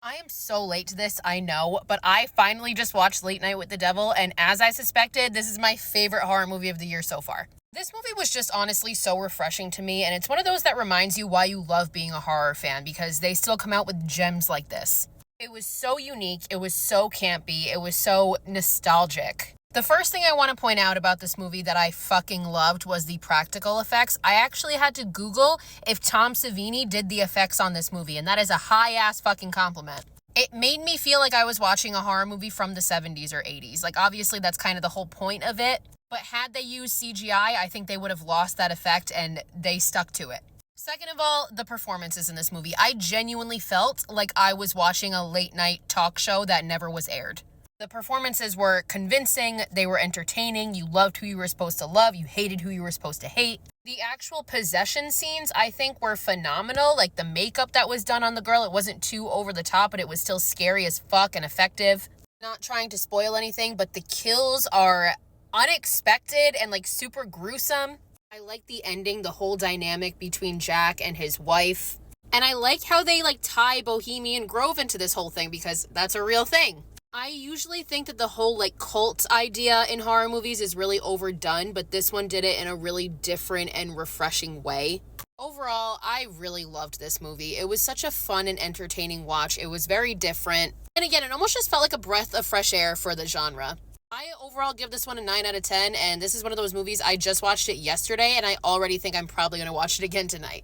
I am so late to this, I know, but I finally just watched Late Night with the Devil, and as I suspected, this is my favorite horror movie of the year so far. This movie was just honestly so refreshing to me, and it's one of those that reminds you why you love being a horror fan, because they still come out with gems like this. It was so unique, it was so campy, it was so nostalgic. The first thing I want to point out about this movie that I fucking loved was the practical effects. I actually had to Google if Tom Savini did the effects on this movie, and that is a high ass fucking compliment. It made me feel like I was watching a horror movie from the 70s or 80s. Like, obviously, that's kind of the whole point of it, but had they used CGI, I think they would have lost that effect, and they stuck to it. Second of all, the performances in this movie. I genuinely felt like I was watching a late night talk show that never was aired. The performances were convincing, they were entertaining, you loved who you were supposed to love, you hated who you were supposed to hate. The actual possession scenes, I think, were phenomenal. Like, the makeup that was done on the girl, it wasn't too over the top, but it was still scary as fuck and effective. Not trying to spoil anything, but the kills are unexpected and, like, super gruesome. I like the ending, the whole dynamic between Jack and his wife. And I like how they, like, tie Bohemian Grove into this whole thing, because that's a real thing. I usually think that the whole like cult idea in horror movies is really overdone, but this one did it in a really different and refreshing way. Overall, I really loved this movie. It was such a fun and entertaining watch. It was very different. And again, it almost just felt like a breath of fresh air for the genre. I overall give this one a 9 out of 10, and this is one of those movies I just watched it yesterday, and I already think I'm probably going to watch it again tonight.